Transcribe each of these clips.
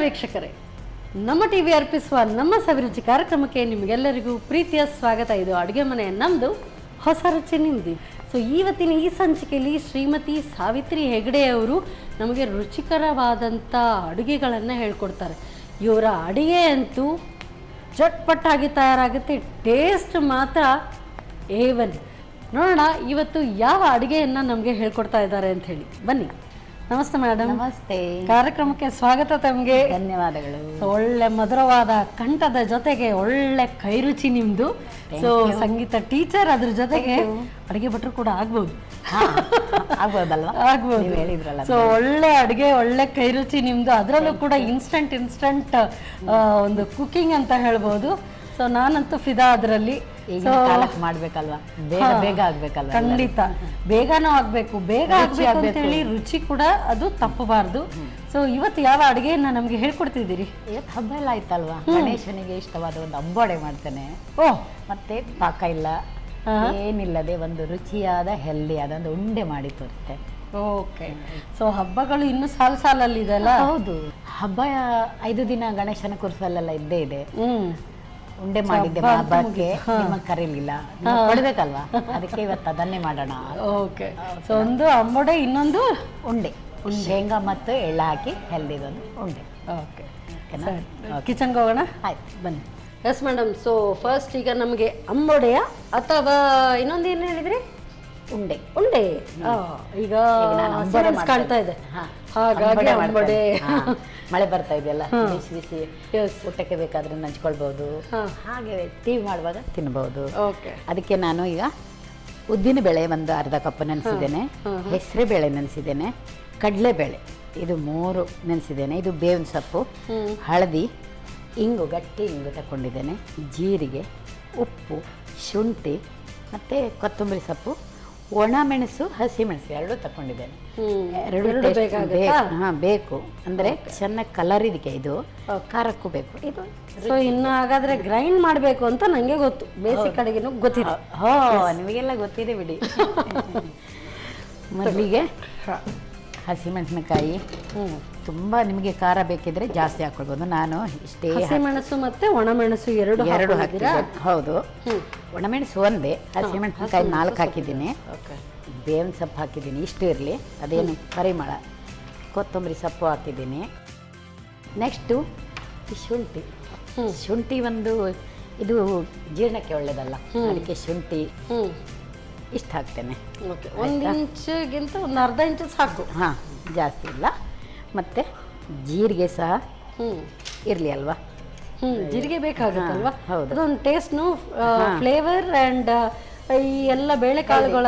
ವೀಕ್ಷಕರೇ, ನಮ್ಮ ಟಿವಿ ಅರ್ಪಿಸುವ ನಮ್ಮ ಸವಿರುಚಿ ಕಾರ್ಯಕ್ರಮಕ್ಕೆ ನಿಮಗೆಲ್ಲರಿಗೂ ಪ್ರೀತಿಯ ಸ್ವಾಗತ. ಇದು ಅಡುಗೆ ಮನೆ ನಮ್ಮದು, ಹೊಸ ರುಚಿ ನಿಮ್ಮದು. ಸೊ ಇವತ್ತಿನ ಈ ಸಂಚಿಕೆಯಲ್ಲಿ ಶ್ರೀಮತಿ ಸಾವಿತ್ರಿ ಹೆಗಡೆ ಅವರು ನಮಗೆ ರುಚಿಕರವಾದಂಥ ಅಡುಗೆಗಳನ್ನು ಹೇಳ್ಕೊಡ್ತಾರೆ. ಇವರ ಅಡುಗೆ ಅಂತೂ ಚಟ್ಪಟ್ಟಾಗಿ ತಯಾರಾಗುತ್ತೆ, ಟೇಸ್ಟ್ ಮಾತ್ರ A1. ನೋಡೋಣ ಇವತ್ತು ಯಾವ ಅಡುಗೆಯನ್ನು ನಮಗೆ ಹೇಳ್ಕೊಡ್ತಾ ಇದ್ದಾರೆ ಅಂತ ಹೇಳಿ. ಬನ್ನಿ. ನಮಸ್ತೆ ಮೇಡಮ್. ನಮಸ್ತೆ. ಕಾರ್ಯಕ್ರಮಕ್ಕೆ ಸ್ವಾಗತ ತಮಗೆ. ಧನ್ಯವಾದಗಳು. ಒಳ್ಳೆ ಮಧುರವಾದ ಕಂಠದ ಜೊತೆಗೆ ಒಳ್ಳೆ ಕೈರುಚಿ ನಿಮ್ದು. ಸೊ ಸಂಗೀತ ಟೀಚರ್, ಅದ್ರ ಜೊತೆಗೆ ಅಡುಗೆ ಭಟ್ರು ಕೂಡ ಆಗ್ಬೋದು. ಆಗ್ಬೋದಲ್ವಾ? ಆಗ್ಬೋದು. ಹೇಳಿದ್ರಲ್ಲ. ಸೊ ಒಳ್ಳೆ ಅಡುಗೆ, ಒಳ್ಳೆ ಕೈರುಚಿ ನಿಮ್ದು. ಅದರಲ್ಲೂ ಕೂಡ ಇನ್ಸ್ಟಂಟ್ ಒಂದು ಕುಕಿಂಗ್ ಅಂತ ಹೇಳ್ಬೋದು. ಸೊ ನಾನಂತೂ ಫಿದಾ ಅದರಲ್ಲಿ. ಮಾಡ್ಬೇಕಲ್ವಾ, ಬೇಗ ಆಗ್ಬೇಕಲ್ವಾ? ಖಂಡಿತ ಬೇಗನೂ ಆಗ್ಬೇಕು, ಬೇಗ ಆಗ್ಬೇಕು ಅಂತ ಹೇಳಿ ರುಚಿ ಕೂಡ ಅದು ತಪ್ಪಬಾರ್ದು. ಸೊ ಇವತ್ತು ಯಾವ ಅಡುಗೆಯನ್ನ ನಮ್ಗೆ ಹೇಳ್ಕೊಡ್ತಿದ್ದೀರಿ? ಇವತ್ತು ಹಬ್ಬ ಎಲ್ಲ ಆಯ್ತಲ್ವಾ, ಗಣೇಶನಿಗೆ ಇಷ್ಟವಾದ ಒಂದು ಅಂಬಾಡೆ ಮಾಡ್ತೇನೆ. ಮತ್ತೆ ಪಾಕ ಇಲ್ಲ, ಏನಿಲ್ಲದೆ ಒಂದು ರುಚಿಯಾದ ಹೆಲ್ದಿಯಾದ ಒಂದು ಉಂಡೆ ಮಾಡಿ ತೋರಿಸ್ತೇನೆ. ಓಕೆ. ಸೊ ಹಬ್ಬಗಳು ಇನ್ನು ಸಾಲಲ್ಲಿ ಇದೆಲ್ಲ. ಹೌದು, ಹಬ್ಬ 5 ದಿನ ಗಣೇಶನ ಕುರ್ಸಲ್ಲೆಲ್ಲ ಇದ್ದೇ ಇದೆ. ಉಂಡೆ ಮಾಡಿದ್ದೆ ಹಬ್ಬಕ್ಕೆ, ನಿಮಗೆ ಕರೀಲಿಲ್ಲ, ಕೊಡ್ಬೇಕಲ್ವಾ, ಅದಕ್ಕೆ ಇವತ್ತು ಅದನ್ನೇ ಮಾಡೋಣ. ಓಕೆ. ಸೊ ಒಂದು ಅಂಬೊಡೆ, ಇನ್ನೊಂದು ಉಂಡೆ, ಶೇಂಗಾ ಮತ್ತು ಎಳ್ಳು ಹಾಕಿ ಹೆಲ್ದಿದೊಂದು ಉಂಡೆ. ಓಕೆ. ಕಿಚನ್ಗೆ ಹೋಗೋಣ. ಆಯ್ತು, ಬನ್ನಿ. Yes madam. ಸೊ ಫಸ್ಟ್ ಈಗ ನಮಗೆ ಅಂಬೊಡೆಯ ಅಥವಾ ಇನ್ನೊಂದು ಏನು ಹೇಳಿದ್ರಿ? ಉಂಡೆ. ಉಂಡೆ. ಈಗ ಕಾಣ್ತಾ ಇದೆ, ಹಾಗಾಗಿ ಅಂಬೊಡೆ. ಮಳೆ ಬರ್ತಾ ಇದೆಯಲ್ಲ, ಬಿಸಿ ಬಿಸಿ ಊಟಕ್ಕೆ ಬೇಕಾದ್ರೆ ನಂಚ್ಕೊಳ್ಬಹುದು, ಹಾಗೆ ಟೀ ಮಾಡುವಾಗ ತಿನ್ಬಹುದು. ಅದಕ್ಕೆ ನಾನು ಈಗ ಉದ್ದಿನ ಬೇಳೆ ಒಂದು ಅರ್ಧ ಕಪ್ ನೆನೆಸಿದ್ದೇನೆ, ಹೆಸರು ಬೇಳೆ ನೆನೆಸಿದ್ದೇನೆ, ಕಡಲೆಬೇಳೆ ಇದು 3 ನೆನೆಸಿದ್ದೇನೆ, ಇದು ಬೇವಿನ ಸೊಪ್ಪು, ಹಳದಿ, ಇಂಗು, ಗಟ್ಟಿ ಇಂಗು ತಗೊಂಡಿದ್ದೇನೆ, ಜೀರಿಗೆ, ಉಪ್ಪು, ಶುಂಠಿ ಮತ್ತು ಕೊತ್ತಂಬರಿ ಸೊಪ್ಪು, ಒಣಮೆಣಸು, ಹಸಿಮೆಣಸು 2 ತಗೊಂಡಿದ್ದೇನೆ. 2 ಬೇಕು ಅಂದರೆ ಚೆನ್ನಾಗಿ ಕಲರ್ ಇದಕ್ಕೆ, ಇದು ಖಾರಕ್ಕೂ ಬೇಕು ಇದು. ಸೊ ಇನ್ನು ಹಾಗಾದ್ರೆ ಗ್ರೈಂಡ್ ಮಾಡಬೇಕು ಅಂತ ನನಗೆ ಗೊತ್ತು, ಬೇಸಿಕ್ ಅಡುಗೆನೂ ಗೊತ್ತಿದೆ. ನಿಮಗೆಲ್ಲ ಗೊತ್ತಿದೆ ಬಿಡಿ. ಮೊದಲಿಗೆ ಹಸಿಮೆಣಸಿನಕಾಯಿ, ತುಂಬ ನಿಮಗೆ ಖಾರ ಬೇಕಿದ್ರೆ ಜಾಸ್ತಿ ಹಾಕೊಳ್ಬೋದು. ನಾನು ಇಷ್ಟೇ ಹಸಿಮೆಣಸು ಮತ್ತು ಒಣಮೆಣಸು ಎರಡು ಹಾಕಿದ್ದೆ. ಹೌದು, ಒಣಮೆಣಸು ಒಂದೇ, ಹಸಿಮೆಣಸಿನಕಾಯಿ 4 ಹಾಕಿದ್ದೀನಿ, ಬೇವಿನ ಸೊಪ್ಪು ಹಾಕಿದ್ದೀನಿ, ಇಷ್ಟು ಇರಲಿ, ಅದೇನು ಪರಿಮಳ. ಕೊತ್ತಂಬರಿ ಸೊಪ್ಪು ಹಾಕಿದ್ದೀನಿ. ನೆಕ್ಸ್ಟು ಶುಂಠಿ ಒಂದು, ಇದು ಜೀರ್ಣಕ್ಕೆ ಒಳ್ಳೆಯದಲ್ಲ, ಅದಕ್ಕೆ ಶುಂಠಿ ಇಷ್ಟು ಹಾಕ್ತೇನೆ. ಓಕೆ. 1 ಇಂಚಿಗಿಂತ ಒಂದು ಅರ್ಧ ಇಂಚು ಸಾಕು. ಜಾಸ್ತಿ ಇಲ್ಲ. ಮತ್ತು ಜೀರಿಗೆ ಸಹ ಇರಲಿ ಅಲ್ವಾ. ಜೀರಿಗೆ ಬೇಕಾಗುತ್ತಲ್ವಾ? ಹೌದು. ಅದೊಂದು ಟೇಸ್ಟ್ನು, ಫ್ಲೇವರ್ ಆ್ಯಂಡ್ ಈ ಎಲ್ಲ ಬೇಳೆಕಾಳುಗಳ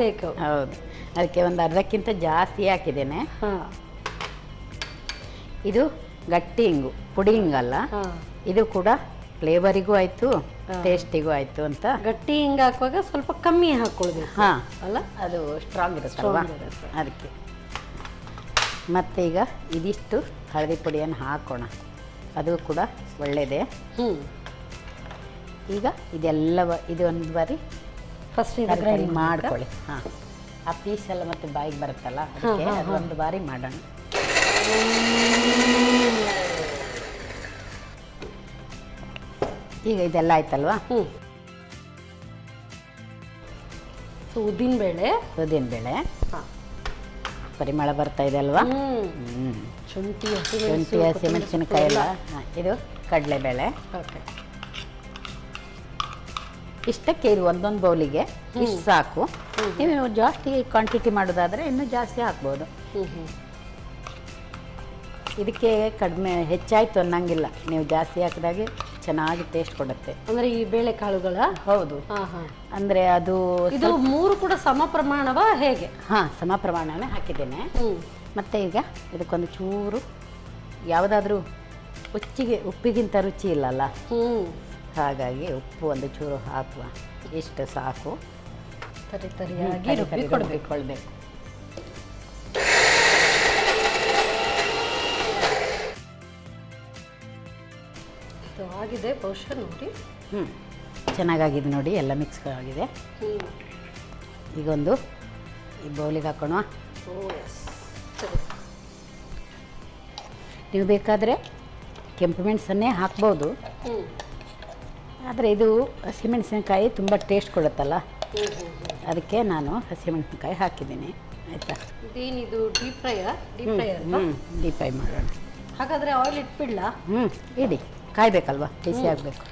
ಬೇಕು. ಹೌದು, ಅದಕ್ಕೆ ಒಂದು ಅರ್ಧಕ್ಕಿಂತ ಜಾಸ್ತಿ ಹಾಕಿದ್ದೇನೆ. ಇದು ಗಟ್ಟಿ ಹಿಂಗು, ಪುಡಿ ಹಿಂಗಲ್ಲ, ಇದು ಕೂಡ ಫ್ಲೇವರಿಗೂ ಆಯಿತು, ಟೇಸ್ಟಿಗೂ ಆಯಿತು ಅಂತ. ಗಟ್ಟಿ ಹಿಂಗೆ ಹಾಕುವಾಗ ಸ್ವಲ್ಪ ಕಮ್ಮಿ ಹಾಕ್ಕೊಳ್ಬೇಕು ಅಲ್ಲ, ಅದು ಸ್ಟ್ರಾಂಗ್ ಇರುತ್ತಲ್ವ, ಅದಕ್ಕೆ. ಮತ್ತು ಈಗ ಇದಿಷ್ಟು ಹಳದಿ ಪುಡಿಯನ್ನು ಹಾಕೋಣ, ಅದು ಕೂಡ ಒಳ್ಳೆಯದೇ. ಈಗ ಇದೆಲ್ಲ ಇದು ಒಂದು ಬಾರಿ ಫಸ್ಟ್ ಗ್ರೈಂಡ್ ಮಾಡ್ಕೊಳ್ಳಿ. ಆ ಪೀಸೆಲ್ಲ ಮತ್ತೆ ಬಾಯಿಗೆ ಬರುತ್ತಲ್ಲ, ಅದಕ್ಕೆ ಅದೊಂದು ಬಾರಿ ಮಾಡೋಣ. ಈಗ ಇದೆಲ್ಲ ಆಯ್ತಲ್ವಾ. ಉದ್ದಿನಬೇಳೆ ಪರಿಮಳ ಬರ್ತಾ ಇದೆ ಅಲ್ವಾ. ಶುಂಠಿ, ಹಸಿಮೆಣಸಿನಕಾಯಿ ಎಲ್ಲ. ಇದು ಕಡಲೆಬೇಳೆ. ಇಷ್ಟಕ್ಕೆ ಇದು ಒಂದೊಂದು ಬೌಲಿಗೆ ಇಷ್ಟು ಸಾಕು. ನೀವು ಜಾಸ್ತಿ ಕ್ವಾಂಟಿಟಿ ಮಾಡೋದಾದರೆ ಇನ್ನೂ ಜಾಸ್ತಿ ಹಾಕ್ಬೋದು. ಇದಕ್ಕೆ ಕಡಿಮೆ ಹೆಚ್ಚಾಯಿತು ಅನ್ನಂಗಿಲ್ಲ, ನೀವು ಜಾಸ್ತಿ ಹಾಕಿದಾಗೆ ಚೆನ್ನಾಗಿ ಟೇಸ್ಟ್ ಕೊಡುತ್ತೆ. ಅಂದರೆ ಈ ಬೇಳೆಕಾಳುಗಳ? ಹೌದು. ಅಂದರೆ ಅದು ಇದು 3 ಕೂಡ ಸಮ ಪ್ರಮಾಣವಾ ಹೇಗೆ? ಸಮ ಪ್ರಮಾಣವೇ ಹಾಕಿದ್ದೇನೆ. ಮತ್ತು ಈಗ ಇದಕ್ಕೊಂದು ಚೂರು ಯಾವುದಾದ್ರೂ ಉಪ್ಪಿಗಿಂತ ರುಚಿ ಇಲ್ಲಲ್ಲ, ಹಾಗಾಗಿ ಉಪ್ಪು ಒಂದು ಚೂರು ಹಾಕುವ, ಇಷ್ಟು ಸಾಕು. ತರಿಯಾಗಿ ರುಬ್ಬಿಕೊಳ್ಬೇಕು. ಆಗಿದೆ ಬಹುಶಃ ನೋಡಿ. ಚೆನ್ನಾಗಾಗಿದೆ ನೋಡಿ, ಎಲ್ಲ ಮಿಕ್ಸ್ ಆಗಿದೆ. ಈಗ ಒಂದು ಈ ಬೌಲಿಗೆ ಹಾಕೋಣ. ನೀವು ಬೇಕಾದರೆ ಕೆಂಪು ಮೆಣಸನ್ನೇ ಹಾಕ್ಬೋದು, ಆದರೆ ಇದು ಹಸಿಮೆಣಸಿನಕಾಯಿ ತುಂಬ ಟೇಸ್ಟ್ ಕೊಡುತ್ತಲ್ಲ, ಅದಕ್ಕೆ ನಾನು ಹಸಿಮೆಣಸಿನಕಾಯಿ ಹಾಕಿದ್ದೀನಿ. ಆಯಿತಾ? ಇದೇನಿದು ಡೀಪ್ ಫ್ರೈಯಾ? ಡೀಪ್ ಫ್ರೈ ಡೀಪ್ ಫ್ರೈ ಮಾಡೋಣ. ಹಾಗಾದರೆ ಆಯಿಲ್ ಇಟ್ಬಿಡ್ಲ? ಇಡಿ, ಕಾಯಬೇಕಲ್ವ, ಬಿಸಿ ಆಗಬೇಕು.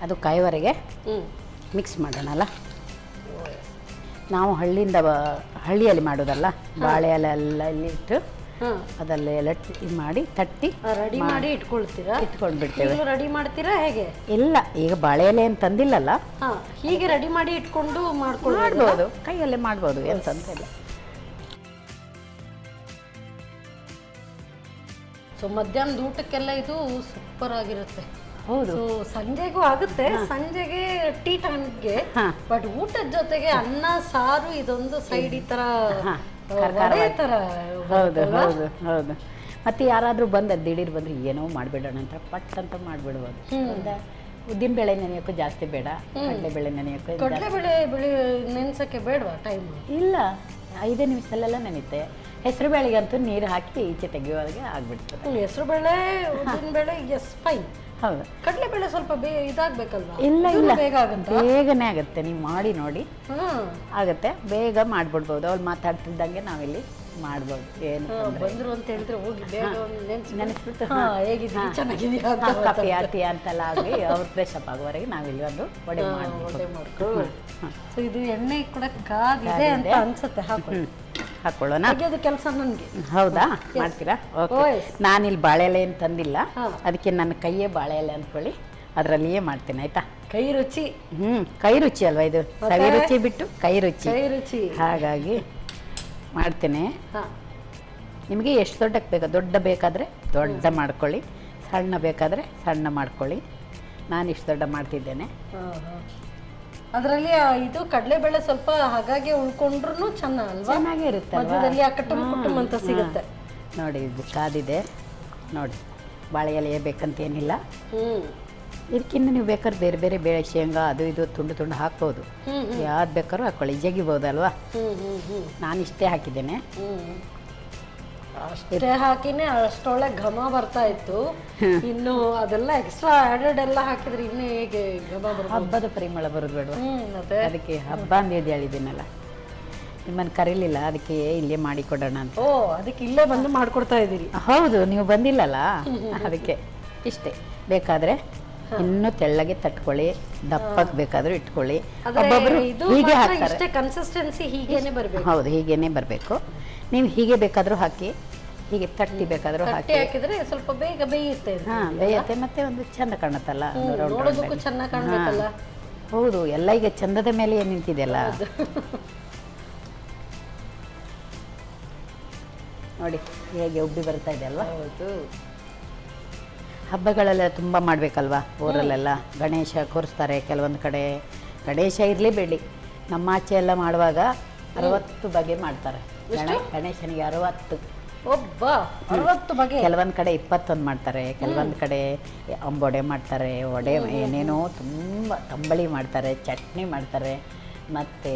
ಅದು ಕಾಯುವರೆಗೆ ಮಿಕ್ಸ್ ಮಾಡೋಣಲ್ಲ. ನಾವು ಹಳ್ಳಿಯಲ್ಲಿ ಮಾಡೋದಲ್ಲ, ಬಾಳೆ ಎಲೆ ಎಲ್ಲ ಇಲ್ಲಿ ಇಟ್ಟು ಅದಲ್ಲೆಲ್ಲ ಇದು ಮಾಡಿ ತಟ್ಟಿ ರೆಡಿ ಮಾಡಿ ಇಟ್ಕೊಳ್ತೀರಾ? ಇಟ್ಕೊಂಡ್ಬಿಡ್ತೇವೆ. ರೆಡಿ ಮಾಡ್ತೀರಾ ಹೇಗೆ? ಇಲ್ಲ, ಈಗ ಬಾಳೆ ಎಲೆ ಏನು ತಂದಿಲ್ಲಲ್ಲ, ಹೀಗೆ ರೆಡಿ ಮಾಡಿ ಇಟ್ಕೊಂಡು ಮಾಡ್ಬೋದು, ಕೈಯಲ್ಲೇ ಮಾಡ್ಬೋದು, ಏನು ತೊಂದರೆ ಇಲ್ಲ. ಸೊ ಮಧ್ಯಾಹ್ನದ ಊಟಕ್ಕೆಲ್ಲ ಇದು ಸೂಪರ್ ಆಗಿರುತ್ತೆ. ಹೌದು, ಸಂಜೆಗೂ ಆಗುತ್ತೆ, ಸಂಜೆಗೆ ಟೀ ಟೈಮ್ಗೆ. ಬಟ್ ಊಟದ ಜೊತೆಗೆ ಅನ್ನ ಸಾರು ಇದೊಂದು ಸೈಡ್ ಈ ತರ ತರ. ಹೌದು ಹೌದು ಹೌದು. ಮತ್ತೆ ಯಾರಾದ್ರೂ ದಿಢೀರ್ ಬಂದ್ರೆ ಏನೋ ಮಾಡ್ಬಿಡೋಣ ಅಂತ ಪಟ್ ಅಂತ ಮಾಡ್ಬಿಡ್ಬೋದು. ಉದ್ದಿನ ಬೇಳೆ ನೆನೆಯೋಕ್ಕೂ ಜಾಸ್ತಿ ಬೇಡ, ಕಡಲೆಬೇಳೆ ನೆನೆಯೋಕ್ಕೂ. ಕಡಲೆಬೇಳೆ ನೆನ್ಸಕ್ಕೆ ಬೇಡವಾ ಟೈಮ್? ಇಲ್ಲ, 5 ನಿಮಿಷದಲ್ಲೆಲ್ಲ ನೆನೆಯುತ್ತೆ. ಹೆಸರು ಬೇಳೆಗಂತೂ ನೀರು ಹಾಕಿ ಈಚೆ ತೆಗೆಯುವಾಗ ಆಗ್ಬಿಡ್ತದೆ. ಹೆಸರು ಬೇಳೆ, ಉದ್ದಿನ ಬೇಳೆ, ಎಸ್ ಫೈನ್. ಹೌದು, ಕಡಲೆಬೇಳೆ ಸ್ವಲ್ಪ ಇದಾಗಬೇಕಲ್ವಾ? ಇಲ್ಲ ಇಲ್ಲ, ಬೇಗನೆ ಆಗುತ್ತೆ. ನೀವು ಮಾಡಿ ನೋಡಿ, ಆಗುತ್ತೆ, ಬೇಗ ಮಾಡ್ಬಿಡ್ಬೋದು. ಅವ್ರು ಮಾತಾಡ್ತಿದ್ದಂಗೆ ನಾವಿಲ್ಲಿ ಮಾಡ್ಬೋದು. ಏನು ಬಂದ್ರು ಅಂತ ಹೇಳಿದ್ರೆ ಹೋಗಿ ಬೇಗ ನೆನೆಸ್ಬಿಟ್ಟು ಚೆನ್ನಾಗಿದೆಯಾ ಕಾಫಿ ಆತಿ ಅಂತೆಲ್ಲ ಆಗಿ ಅವ್ರು ಫ್ರೆಶ್ ಅಪ್ ಆಗುವವರೆಗೆ ನಾವಿಲ್ಲಿ ಒಂದು ವಡೆ ಮಾಡ್ಬೇಕು. ಸೊ ಇದು ಎಣ್ಣೆ ಕೂಡ ಕಾದಿದೆ ಅಂತ ಅನ್ಸುತ್ತೆ. ಹಾಕೊಳ್ಳೋಣ ಕೆಲಸ ನನಗೆ. ಹೌದಾ, ಮಾಡ್ತೀರಾ? ಓಕೆ. ನಾನಿಲ್ಲಿ ಬಾಳೆ ಎಲೆ ಏನು ತಂದಿಲ್ಲ, ಅದಕ್ಕೆ ನನ್ನ ಕೈಯೇ ಬಾಳೆ ಎಲೆ ಅಂದ್ಕೊಳ್ಳಿ, ಅದರಲ್ಲಿಯೇ ಮಾಡ್ತೀನಿ. ಆಯ್ತಾ? ಕೈ ರುಚಿ. ಕೈ ರುಚಿ ಅಲ್ವಾ ಇದು? ಸವಿ ರುಚಿ ಬಿಟ್ಟು ಕೈ ರುಚಿ, ಹಾಗಾಗಿ ಮಾಡ್ತೇನೆ. ನಿಮಗೆ ಎಷ್ಟು ದೊಡ್ಡಕ್ಕೆ ಬೇಕು, ದೊಡ್ಡ ಬೇಕಾದರೆ ದೊಡ್ಡ ಮಾಡ್ಕೊಳ್ಳಿ, ಸಣ್ಣ ಬೇಕಾದರೆ ಸಣ್ಣ ಮಾಡ್ಕೊಳ್ಳಿ. ನಾನು ಇಷ್ಟು ದೊಡ್ಡ ಮಾಡ್ತಿದ್ದೇನೆ. ಅದರಲ್ಲಿ ಇದು ಕಡಲೆಬೇಳೆ ಸ್ವಲ್ಪ ಹಾಗಾಗಿ ಉಳ್ಕೊಂಡ್ರು ಚೆನ್ನ ಅಲ್ವಾ? ಚೆನ್ನಾಗೇ ಇರುತ್ತೆ, ಮಧ್ಯದಲ್ಲಿ ಕುಟುಂಬ ಅಂತ ಸಿಗುತ್ತೆ ನೋಡಿ. ಇದು ಕಾದಿದೆ ನೋಡಿ. ಬಾಳೆ ಎಲೆ ಬೇಕಂತ ಏನಿಲ್ಲ. ಇದಕ್ಕಿಂತ ನೀವು ಬೇಕಾದ್ರೆ ಬೇರೆ ಬೇರೆ ಬೇಳೆ, ಶೇಂಗಾ ಅದು ಇದು ತುಂಡು ಹಾಕ್ಬೋದು. ಯಾವ್ದು ಬೇಕಾದ್ರೂ ಹಾಕೊಳ್ಳಿ, ಜಗಿಬೋದಲ್ವಾ? ನಾನು ಇಷ್ಟೇ ಹಾಕಿದ್ದೇನೆ. ಅಷ್ಟೇ ಹಾಕಿನೇ ಅಷ್ಟೊಳ್ಳೆ ಘಮ ಬರ್ತಾ ಇತ್ತು. ಇನ್ನು ಅದೆಲ್ಲ ಎಕ್ಸ್ಟ್ರಾ ಆಡೆಡ್ ಎಲ್ಲ ಹಾಕಿದ್ರೆ ಇನ್ನೂ ಹೇಗೆ ಘಮ ಬರ್ತದೆ? ಹಬ್ಬದ ಪರಿಮಳ ಬರೋದು ಬೇಡ, ಅದಕ್ಕೆ ಹಬ್ಬ ಅಂತ ಹೇಳಿದ್ದೀನಲ್ಲ. ನಿಮ್ಮನ್ನು ಕರೀಲಿಲ್ಲ, ಅದಕ್ಕೆ ಇಲ್ಲೇ ಮಾಡಿಕೊಡೋಣ ಅಂತ. ಓ, ಅದಕ್ಕೆ ಇಲ್ಲೇ ಬಂದು ಮಾಡ್ಕೊಡ್ತಾ ಇದ್ದೀರಿ? ಹೌದು, ನೀವು ಬಂದಿಲ್ಲಲ್ಲ, ಅದಕ್ಕೆ. ಇಷ್ಟೇ. ಬೇಕಾದರೆ ಇನ್ನೂ ತೆಳ್ಳಗೆ ತಟ್ಕೊಳ್ಳಿ, ದಪ್ಪಕ್ಕೆ ಬೇಕಾದರೂ ಇಟ್ಕೊಳ್ಳಿ. ಒಬ್ಬೊಬ್ಬರು ಹೀಗೆ ಹಾಕ್ತಾರೆ. ಕನ್ಸಿಸ್ಟೆನ್ಸಿ ಹೀಗೇನೆ ಬರಬೇಕು. ಹೌದು, ಹೀಗೇನೆ ಬರಬೇಕು. ನೀವು ಹೀಗೆ ಬೇಕಾದರೂ ಹಾಕಿ, ಹೀಗೆ ತಟ್ಟಿ ಬೇಕಾದರೂ ಹಾಕಿದ್ರೆ ಸ್ವಲ್ಪ ಬೇಗ ಬೇಯುತ್ತೆ. ಬೇಯುತ್ತೆ, ಮತ್ತೆ ಒಂದು ಚಂದ ಕಾಣುತ್ತಲ್ಲ, ನೋಡೋದಕ್ಕೂ ಚೆನ್ನಾಗಿ ಕಾಣಬೇಕಲ್ಲ. ಹೌದು, ಎಲ್ಲ ಈಗ ಚಂದದ ಮೇಲೆ ಏನು ನಿಂತಿದೆಯಲ್ಲ ನೋಡಿ ಹೇಗೆ ಉಬ್ಬಿ ಬರ್ತಾ ಇದೆ ಅಲ್ವಾ? ಹೌದು. ಹಬ್ಬಗಳೆಲ್ಲ ತುಂಬ ಮಾಡಬೇಕಲ್ವಾ ಊರಲ್ಲೆಲ್ಲ. ಗಣೇಶ ಕೂರಿಸ್ತಾರೆ ಕೆಲವೊಂದು ಕಡೆ. ಗಣೇಶ ಇರಲೇಬೇಡಿ, ನಮ್ಮ ಆಚೆ ಎಲ್ಲ ಮಾಡುವಾಗ 60 ಬಗೆ ಮಾಡ್ತಾರೆ. ಗಣೇಶನಿಗೆ 60. ಒಬ್ಬ 60 ಬಗೆ. ಕೆಲವೊಂದು ಕಡೆ 21 ಮಾಡ್ತಾರೆ, ಕೆಲವೊಂದು ಕಡೆ ಅಂಬೊಡೆ ಮಾಡ್ತಾರೆ, ವಡೆ ಏನೇನೋ ತುಂಬ ತಂಬಳಿ ಮಾಡ್ತಾರೆ, ಚಟ್ನಿ ಮಾಡ್ತಾರೆ, ಮತ್ತು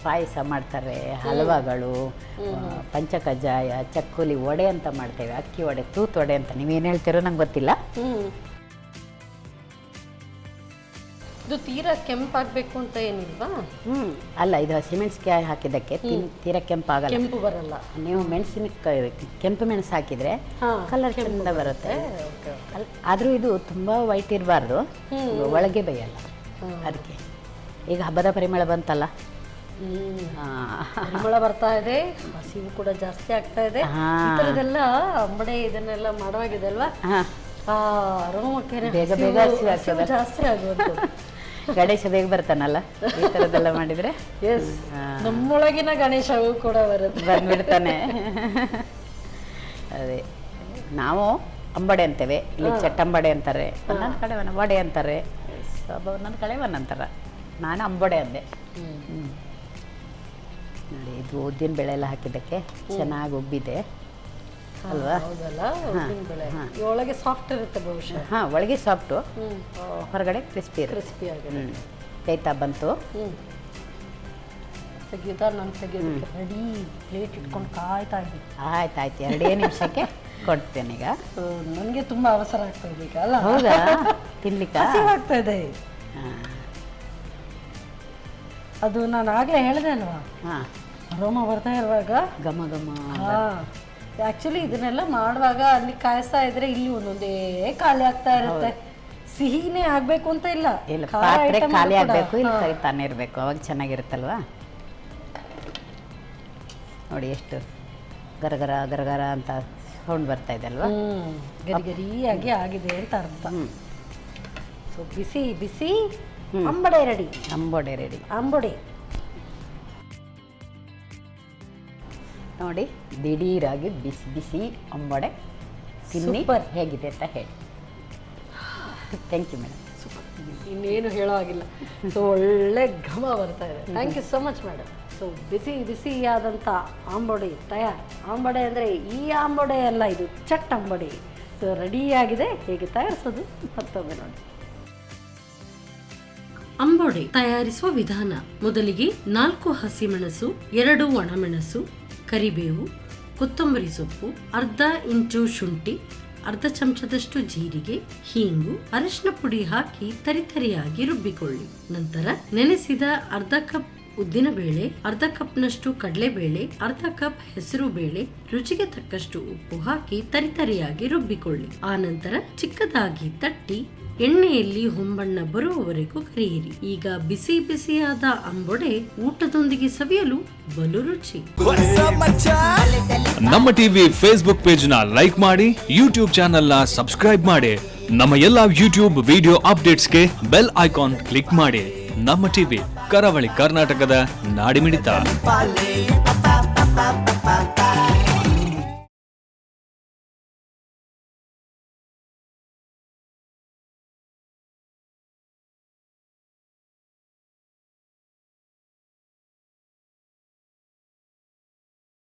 ಪಾಯಸ ಮಾಡ್ತಾರೆ, ಹಲ್ವಾಗಳು, ಪಂಚಕಜ್ಜಾಯ, ಚಕ್ಕುಲಿ, ವಡೆ ಅಂತ ಮಾಡ್ತೇವೆ, ಅಕ್ಕಿ ವಡೆ, ತೂತ್ ವಡೆ ಅಂತ. ನೀವೇನು ಹೇಳ್ತೀರೋ ನಂಗೆ ಗೊತ್ತಿಲ್ಲ. ಇದು ತೀರಾ ಕೆಂಪಾಗಬೇಕು ಅಂತ ಏನಿಲ್ವಾ? ಅಲ್ಲ, ಇದು ಹಸಿಮೆಣಸಿನಕಾಯಿ ಹಾಕಿದ್ದಕ್ಕೆ ತೀರಾ ಕೆಂಪಾಗಲ್ಲ, ಕೆಂಪು ಬರಲ್ಲ. ನೀವು ಮೆಣಸಿನಕಾಯಿ ಕೆಂಪು ಮೆಣಸು ಹಾಕಿದರೆ ಕಲರ್ ಚೆಂದ ಬರುತ್ತೆ. ಆದರೂ ಇದು ತುಂಬ ವೈಟ್ ಇರಬಾರ್ದು, ಒಳಗೆ ಬೇಯಲ್ಲ. ಅದಕ್ಕೆ ಈಗ ಹಬ್ಬದ ಪರಿಮಳ ಬಂತಲ್ಲ, ಪರಿಮಳ ಬರ್ತಾ ಇದೆ, ಹಸಿವು ಕೂಡ ಜಾಸ್ತಿ ಆಗ್ತಾ ಇದೆ. ಇದೆಲ್ಲ ಅಂಬಡೆ ಇದನ್ನೆಲ್ಲ ಮಾಡುವಾಗಿದೆ ಅಲ್ವಾ? ಬೇಗ ಬೇಗ ಜಾಸ್ತಿ ಆಗುವುದು. ಗಣೇಶ ಬೇಗ ಬರ್ತಾನಲ್ಲ ಈ ಥರದ್ದೆಲ್ಲ ಮಾಡಿದರೆ. ಎಸ್, ನಮ್ಮೊಳಗಿನ ಗಣೇಶವು ಕೂಡ ಬಂದ್ಬಿಡ್ತಾನೆ. ಅದೇ, ನಾವು ಅಂಬಡೆ ಅಂತೇವೆ, ಇಲ್ಲಿ ಚಟ್ಟಂಬಡೆ ಅಂತಾರೆ, ಒಂದೊಂದು ಕಡೆ ವಡೆ ಅಂತಾರೆ, ಒಂದೊಂದು ಕಡೆ ಒಂದೊಂದು. ನಾನು ಅಂಬೊಡೆ ಅಂದೆ. ನೋಡಿ, ಇದು ಉದ್ದಿನ ಬೇಳೆ ಎಲ್ಲ ಹಾಕಿದ್ದಕ್ಕೆ ಚೆನ್ನಾಗಿ ಉಬ್ಬಿದೆ ಅಲ್ವಾ? ಒಳಗೆ ಸಾಫ್ಟ್ ಇರುತ್ತೆ ಬಹುಶಃ. ಹಾಂ, ಒಳಗೆ ಸಾಫ್ಟು, ಹೊರಗಡೆ ಕ್ರಿಸ್ಪಿ ಆಗಿದೆ. ಬೇಯ್ತಾ ಬಂತು. ತೆಗಿಯೋದಾ ನಾನು ತೆಗಿಯೋದಕ್ಕೆ ರೆಡಿ ಪ್ಲೇಟ್ ಇಟ್ಕೊಂಡು ಕಾಯ್ತಾ ಇದ್ದೀನಿ. ಆಯ್ತಾಯ್ತು, 2 ನಿಮಿಷಕ್ಕೆ ಕೊಡ್ತೇನೆ ಈಗ. ನನಗೆ ತುಂಬ ಅವಸರ ಆಗ್ತಾ ಇದೆ ಈಗ ಅಲ್ಲ. ಹೌದಾ, ತಿನ್ಲಿಕ್ಕೆ ಆಗ್ತಾ ಇದೆ. ಅದು ನಾನು ಆಗಲೇ ಹೇಳಿದೆ ಅಲ್ವಾ, ಹಾಂ, ಅರೋಮ ಬರ್ತಾ ಇರುವಾಗ ಘಮ ಘಮ. ಆ್ಯಕ್ಚುಲಿ ಇದನ್ನೆಲ್ಲ ಮಾಡುವಾಗ ಅಲ್ಲಿ ಕಾಯಿಸ್ತಾ ಇದ್ರೆ ಇಲ್ಲಿ ಒಂದೊಂದೇ ಖಾಲಿ ಆಗ್ತಾ ಇರುತ್ತೆ. ಸಿಹಿನೇ ಆಗಬೇಕು ಅಂತ ಇಲ್ಲ, ಇಲ್ಲ, ಪಾತ್ರೆ ಖಾಲಿ ಆಗಬೇಕು, ಇಲ್ಲಿ ಕರಿತಾನೆ ಇರಬೇಕು, ಅವಾಗ ಚೆನ್ನಾಗಿರುತ್ತಲ್ವಾ. ನೋಡಿ ಎಷ್ಟು ಗರಗರ ಗರಗರ ಅಂತ ಸೌಂಡ್ ಬರ್ತಾ ಇದೆ ಅಲ್ವಾ. ಗರಿ ಗರಿಯಾಗಿ ಆಗಿದೆ ಅಂತ ಅರ್ಥ. ಸೊ ಬಿಸಿ ಬಿಸಿ ಅಂಬಡೆ ರೆಡಿ. ಅಂಬೊಡೆ ರೆಡಿ. ಅಂಬೊಡೆ ನೋಡಿ, ದಿಢೀರಾಗಿ ಬಿಸಿ ಬಿಸಿ ಅಂಬೊಡೆ ತಿನ್ನಿ ಹೇಗಿದೆ ಅಂತ ಹೇಳಿ. Thank you madam. ಇನ್ನೇನು ಹೇಳೋ ಆಗಿಲ್ಲ. ಸೊ ಒಳ್ಳೆ ಘಮ ಬರ್ತಾ ಇದೆ. Thank you so much madam. So ಬಿಸಿ ಬಿಸಿಯಾದಂಥ ಆಂಬೊಡೆ ತಯಾರು. ಆಂಬೊಡೆ ಅಂದರೆ ಈ ಆಂಬೊಡೆ ಅಲ್ಲ, ಇದು ಚಟ್ ಅಂಬೊಡೆ. ಸೊ ರೆಡಿಯಾಗಿದೆ. ಹೇಗೆ ತಯಾರಿಸೋದು ಮತ್ತೊಮ್ಮೆ ನೋಡಿ. ಅಂಬೊಡೆ ತಯಾರಿಸುವ ವಿಧಾನ: ಮೊದಲಿಗೆ 4 ಹಸಿಮೆಣಸು, 2 ಒಣಮೆಣಸು, ಕರಿಬೇವು, ಕೊತ್ತಂಬರಿ ಸೊಪ್ಪು, ಅರ್ಧ ಇಂಚು ಶುಂಠಿ, ಅರ್ಧ ಚಮಚದಷ್ಟು ಜೀರಿಗೆ, ಹೀಂಗು, ಅರಿಶಿನ ಪುಡಿ ಹಾಕಿ ತರಿತರಿಯಾಗಿ ರುಬ್ಬಿಕೊಳ್ಳಿ. ನಂತರ ನೆನೆಸಿದ ಅರ್ಧ ಕಪ್ ಉದ್ದಿನಬೇಳೆ, ಅರ್ಧ ಕಪ್ನಷ್ಟು ಕಡಲೆಬೇಳೆ, ಅರ್ಧ ಕಪ್ ಹೆಸರು ಬೇಳೆ, ರುಚಿಗೆ ತಕ್ಕಷ್ಟು ಉಪ್ಪು ಹಾಕಿ ತರಿತರಿಯಾಗಿ ರುಬ್ಬಿಕೊಳ್ಳಿ. ಆ ನಂತರ ಚಿಕ್ಕದಾಗಿ ತಟ್ಟಿ ಎಣ್ಣೆಯಲ್ಲಿ ಹೊಂಬಣ್ಣ ಬರುವವರೆಗೂ ಕರಿಯಿರಿ. ಈಗ ಬಿಸಿ ಬಿಸಿಯಾದ ಅಂಬೊಡೆ ಊಟದೊಂದಿಗೆ ಸವಿಯಲು ಬಲು ರುಚಿ. ನಮ್ಮ ಟಿವಿ ಫೇಸ್ಬುಕ್ ಪೇಜ್ ನ ಲೈಕ್ ಮಾಡಿ, ಯೂಟ್ಯೂಬ್ ಚಾನೆಲ್ ನ ಸಬ್ಸ್ಕ್ರೈಬ್ ಮಾಡಿ. ನಮ್ಮ ಎಲ್ಲಾ ಯೂಟ್ಯೂಬ್ ವಿಡಿಯೋ ಅಪ್ಡೇಟ್ಸ್ಗೆ ಬೆಲ್ ಐಕಾನ್ ಕ್ಲಿಕ್ ಮಾಡಿ. ನಮ್ಮ ಟಿವಿ, ಕರಾವಳಿ ಕರ್ನಾಟಕದ ನಾಡಿಮಿಡಿತ.